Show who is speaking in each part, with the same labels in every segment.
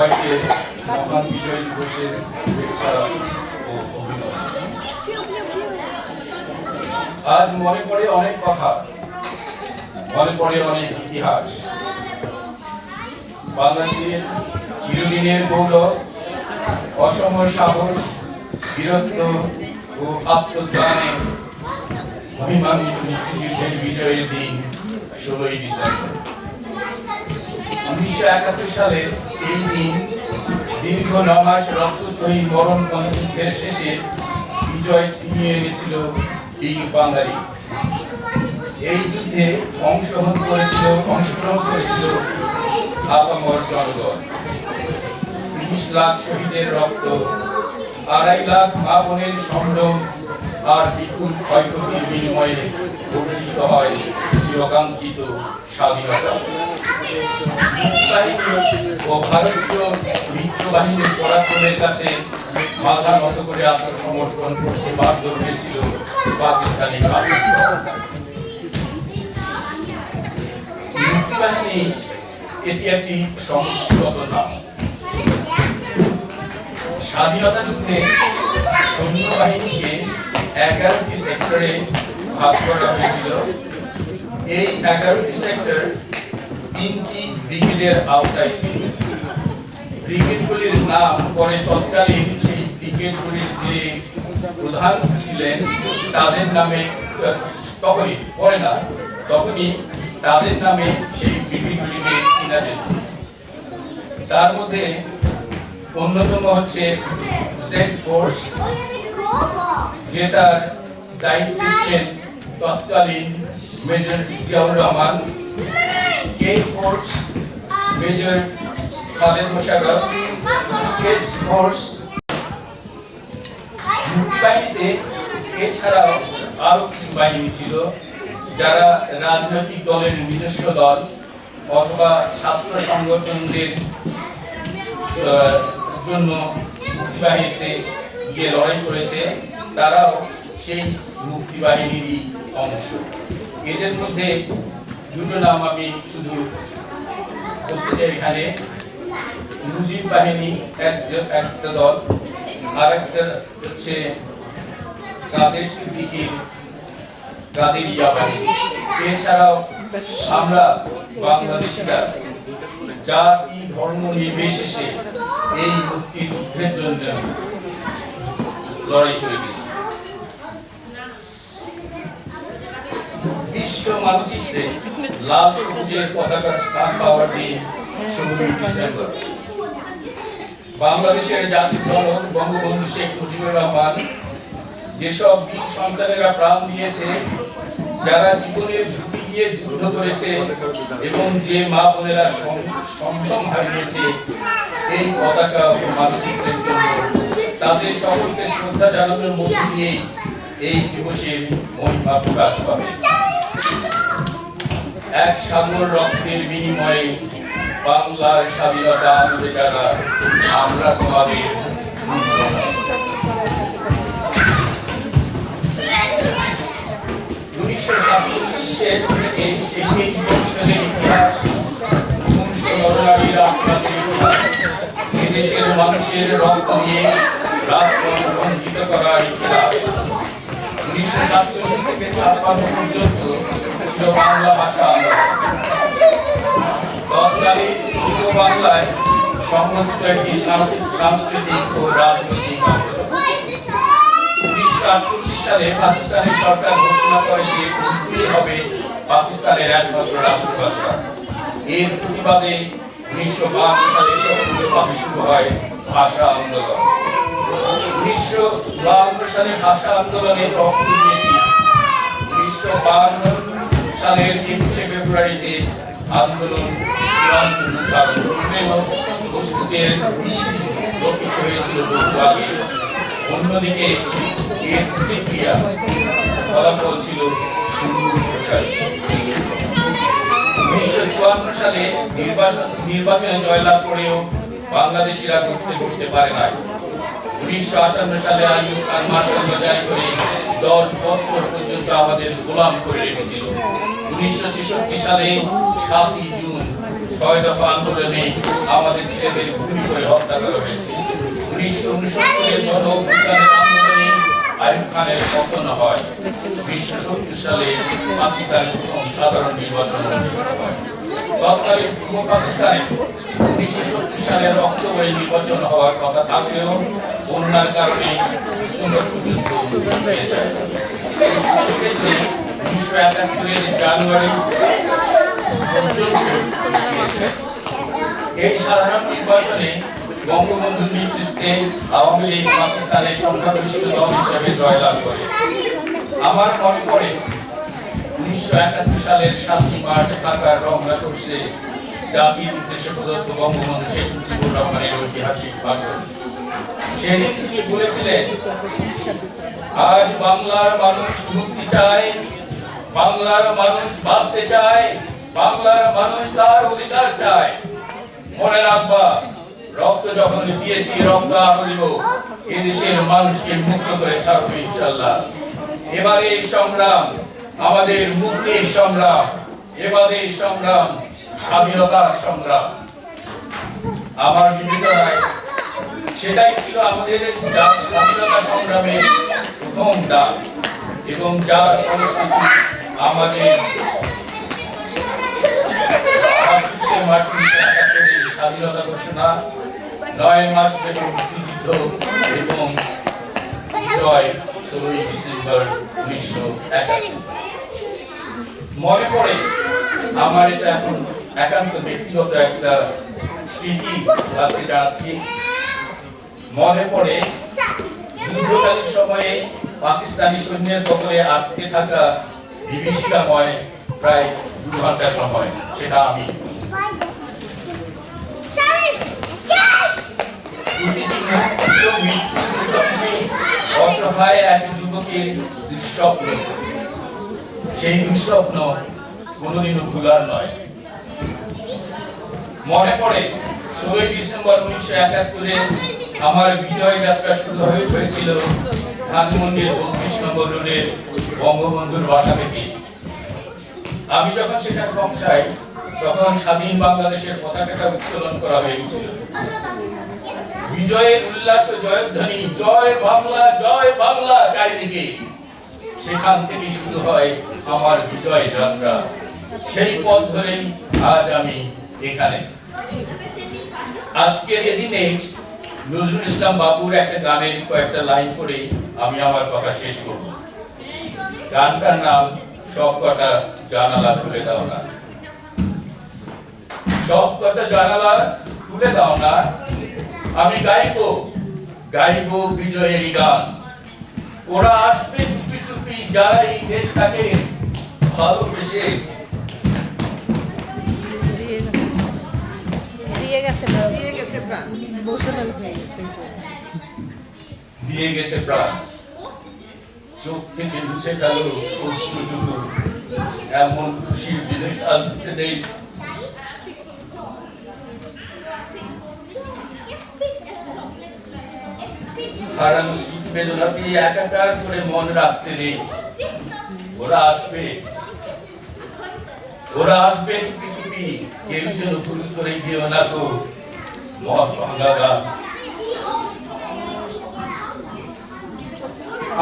Speaker 1: সবাইকে মহান বিজয় দিবসের শুভেচ্ছা ও অভিনন্দন। আজ মনে পড়ে অনেক কথা, মনে পড়ে অনেক ইতিহাস। বাঙালির চিরদিনের গৌরব, অসম সাহস, বীরত্ব ও আত্মদানে মহিমান্বিত মুক্তিযুদ্ধের বিজয়ের দিন 16ই ডিসেম্বর। 1971 সালের এই দিন দীর্ঘ 9 মাস রক্তক্ষয়ী মরণপণ যুদ্ধের শেষে বিজয় ছিনিয়ে এনেছিল বীর বাঙালি। এই যুদ্ধে অংশগ্রহণ করেছিল আপামর জনগণ। 30 লাখ শহীদের রক্ত, 2.5 লাখ মা বোনের সম্ভ্রম আর বিপুল ক্ষয়ক্ষতির বিনিময়ে অর্জিত হয় চিরকাঙ্ক্ষিত স্বাধীনতা। ও ভারতীয় মিত্রবাহিনীর পরাক্রমের কাছে মাথা নত করে আত্মসমর্পণ করতে বাধ্য হয়েছিল পাকিস্তানি বাহিনী। মুক্তিবাহিনী এটি একটি সংস্কৃত নাম। স্বাধীনতা যুদ্ধে সৈন্যবাহিনীকে 11টি সেক্টরে ভাগ করা হয়েছিল। এই 11টি সেক্টর 3টি ব্রিগেডের আওতায় ছিল। ব্রিগেডগুলির নাম পরে তৎকালীন সেই ব্রিগেডগুলির যে প্রধান ছিলেন তাদের নামে তখনই তাদের নামে সেই ব্রিগেডগুলিকে চিনা যেত। তার মধ্যে অন্যতম হচ্ছে জেড ফোর্স, যেটার দায়িত্ব ছিলেন তৎকালীন major Ziaur Rahman. K force major Khaled Mosharraf. S force. মুক্তিবাহিনীতে এছাড়াও আরো কিছু বাহিনী ছিল যারা রাজনৈতিক দলের নিজস্ব দল অথবা ছাত্র সংগঠনদের জন্য মুক্তিবাহিনীতে গিয়ে লড়াই করেছে। তারাও সেই মুক্তিবাহিনীরই অংশ। এদের মধ্যে দুটো নাম আমি শুধু বলতে চাই এখানে। মুজিব বাহিনী একটা দল, আর একটা হচ্ছে কাদেরিয়া বাহিনী। এছাড়াও আমরা বাংলাদেশিরা জাতি ধর্ম নির্বিশেষে এই মুক্তিযুদ্ধের জন্য লড়াই করে গেছি। বিশ্ব মানচিত্রে লাল সবুজের পতাকার স্থান পাওয়ার দিন 16ই ডিসেম্বর। বাংলাদেশের জাতির জনক বঙ্গবন্ধু শেখ মুজিবুর রহমান যেসব বীর সন্তানেরা প্রাণ দিয়েছে, যারা জীবনের ঝুঁকি দিয়ে যুদ্ধ করেছে এবং যে মা বোনেরা সম্ভ্রম হারিয়েছে এই পতাকা ও মানচিত্রের জন্য, তাদের সকলকে শ্রদ্ধা জানানোর মধ্য দিয়ে এই দিবসের মহিমা প্রকাশ পাবে। এক সাগর রক্তের বিনিময়ে বাংলার স্বাধীনতা আনতে যারা, আমরা তোমাদের 1947 থেকে সেই 23 বছরের ইতিহাস, দেশের মানুষের রক্ত দিয়ে রাজপথ বঞ্চিত করার ইতিহাস। 1947 থেকে 56 পর্যন্ত ছিল বাংলা ভাষা আন্দোলন। তৎকালীন পূর্ব বাংলায় সংগঠিত একটি সাংস্কৃতিক ও রাজনৈতিক আন্দোলন। 1948 সালে পাকিস্তানি সরকার ঘোষণা করে যে উর্দুই হবে পাকিস্তানের একমাত্র রাষ্ট্রভাষা। এর প্রতিবাদে 1952 সালে সক্রিয়ভাবে শুরু হয় ভাষা আন্দোলন। 1952 সালে ভাষা আন্দোলনে রক্ত দিয়েছি। 1952 সালের 21শে ফেব্রুয়ারিতে আন্দোলন চূড়ান্ত রূপ ধারণ করলেও প্রস্তুতের বীজ রোপিত হয়েছিল বহু আগে। অন্যদিকে এর প্রতিক্রিয়া ফলাফল ছিল সুদূরপ্রসারী। 1954 সালে নির্বাচনে জয়লাভ করেও বাংলাদেশিরা বসতে পারে নাই। 1958 সালে আইয়ুব খান মার্শাল ল জারি করে 10 বছর পর্যন্ত আমাদের গোলাম করে রেখেছিল। 1966 সালে 7ই জুন 6 দফা আন্দোলনে আমাদের ছেলেদের গুলি করে হত্যা করা হয়েছে। 1969 গণ অভ্যুত্থানের আন্দোলনে আইয়ুব খানের পতন হয়। 1970 সালে পাকিস্তানের প্রথম সাধারণ নির্বাচন অনুষ্ঠিত হয়। তৎকালীন পূর্ব পাকিস্তানে 1970 সালের অক্টোবরে নির্বাচন হওয়ার কথা থাকলেও বন্যার কারণে ডিসেম্বর পর্যন্ত পিছিয়ে যায়। কিছু ক্ষেত্রে 1971 জানুয়ারি এই সাধারণ নির্বাচনে বঙ্গবন্ধুর নেতৃত্বে আওয়ামী লীগ পাকিস্তানের সংখ্যাগরিষ্ঠ দল হিসেবে জয়লাভ করে। আমার মনে পড়ে 1971 সালের 7 মার্চ ঢাকার রমনা কোর্সে জাতির উদ্দেশ্যে প্রদত্ত বঙ্গবন্ধু শেখ মুজিবুর রহমানের ঐতিহাসিক ভাষণ। সেদিন তিনি বলেছিলেন, আজ বাংলার মানুষ মুক্তি চায়, বাংলার মানুষ বাঁচতে চায়, বাংলার মানুষ তার অধিকার চায়। মনে রাখবা, রক্ত যখন দিয়েছি রক্ত আরো দিব, এদেশের মানুষকে মুক্ত করে ছাড়বো ইনশাল্লাহ। এবারে সংগ্রাম আমাদের মুক্তির সংগ্রাম, এবারে সংগ্রাম স্বাধীনতার সংগ্রাম। আমার বিবেচনায় সেটাই ছিল আমাদের স্বাধীনতা সংগ্রামের প্রথম ডাক, এবং যার ফলশ্রুতি আমাদের 26 মার্চ 1971 স্বাধীনতা ঘোষণা, 9 মাস ব্যাপী মুক্তিযুদ্ধ এবং জয় 16 ডিসেম্বর 1971। মনে পড়ে আমার এটা এখন একান্ত ব্যক্তিগত একটা স্মৃতি আজকে জানাচ্ছি। মনে পড়ে যুদ্ধকালীন সময়ে পাকিস্তানি সৈন্যের কবলে আটকে থাকা বিভীষিকাময় প্রায় 2 ঘন্টা সময়, সেটা আমি অসহায় এক যুবকের দুঃস্বপ্ন। সেই দুঃস্বপ্ন কোনোদিনও ভুলার নয়। মনে পড়ে 16 ডিসেম্বর 1971 আমার বিজয় যাত্রা শুরু হয়েছিল ধানমন্ডির 32 নম্বর রোডের বঙ্গবন্ধুর বাসা থেকে। আমি যখন সেখানে পৌঁছাই তখন স্বাধীন বাংলাদেশের পতাকাটা উত্তোলন করা হয়েছিল। বিজয়ের উল্লাস ও জয়ধ্বনি, জয় বাংলা চারিদিকে। সেখান থেকে শুরু হয় আমার বিজয় যাত্রা। সেই পথ ধরেই আজ আমি এখানে। আজকের এদিনে নজরুল ইসলাম বাবুর একটা গানের কয়েকটা লাইন করে আমি আমার কথা শেষ করব। গানটার নাম সব কটা জানালা খুলে দাও না। সব কটা জানালা খুলে দাও না, আমি গাইবো বিজয়ের গান। ওরা আসবে চুপি চুপি, যারা এই দেশটাকে ভালোবেসে দিয়ে গেছে প্রাণ। চোখ থেকে মুছে গেল অশ্রুটুকু, এমন খুশির দিনে কাঁদতে নেই। হারানো স্মৃতি বেদনাকে একাকার করে মন রাখতে নেই। ওরা আসবে চুপি চুপি, কেউ যেন ভুল করে দিও না তো মত ভাঙা গান।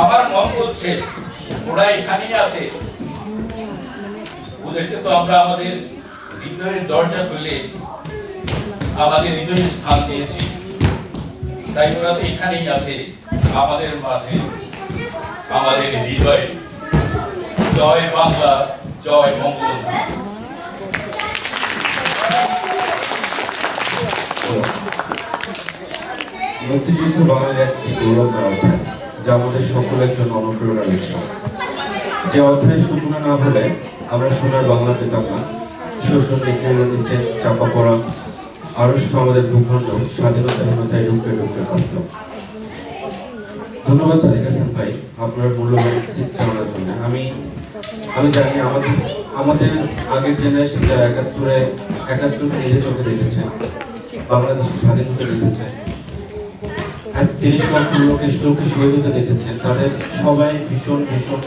Speaker 1: আমার মন বলছে ওরা এখানেই আছে, ওদেরকে তো আমরা আমাদের হৃদয়ের দরজা খুলে আমাদের হৃদয়ের স্থান দিয়েছি, তাই ওরা তো এখানেই আছে আমাদের মাঝে, আমাদের হৃদয়ে। জয় বাংলা, জয় বঙ্গবন্ধু।
Speaker 2: মুক্তিযুদ্ধ বাঙালির একটি গৌরবময় অধ্যায়, যা আমাদের সকলের জন্য অনুপ্রেরণার উৎস। যে অধ্যায়ের সূচনা না হলে আমরা সোনার বাংলা পেতাম না। শোষণ নিপীড়নের নিচে চাপা পড়া আড়ষ্ট আমাদের ভূখণ্ড স্বাধীনতাহীনতায় ঢুকে থাকত। ধন্যবাদ সাদিক হাসান ভাই আপনার মূল্যবান সিট চালানোর জন্য। আমি জানি আমাদের আগের জেনারেশন যারা একাত্তরকে নিজের চোখে দেখেছে, বাংলাদেশের স্বাধীনতা দেখেছে, 30 লক্ষ লোককে শহীদ হতে দেখেছেন, তাদের সবাই ভীষণ ভীষণ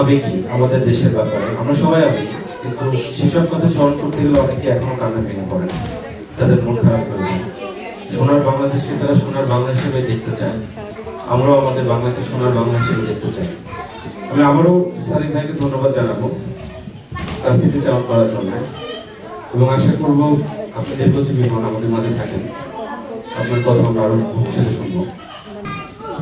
Speaker 2: আবেগী আমাদের দেশের ব্যাপারে। আমরা সবাই আবেগী, কিন্তু সেসব কথা স্মরণ করতে গেলে অনেকে এখনো কান্না ভেঙে পড়েন, তাদের মন খারাপ হয়ে যায়। সোনার বাংলাদেশকে তারা সোনার বাংলা হিসেবে দেখতে চায়, আমরাও আমাদের বাংলাকে সোনার বাংলা হিসেবে দেখতে চাই। আমি আবারও সাদিক ভাইকে ধন্যবাদ জানাবো তার স্মৃতিচারণ করার জন্য, এবং আশা করবো আপনি দীর্ঘজীবী হন, আমাদের মাঝে থাকেন, আপনার কথা আমরা আরো ভবিষ্যতে শুনবো।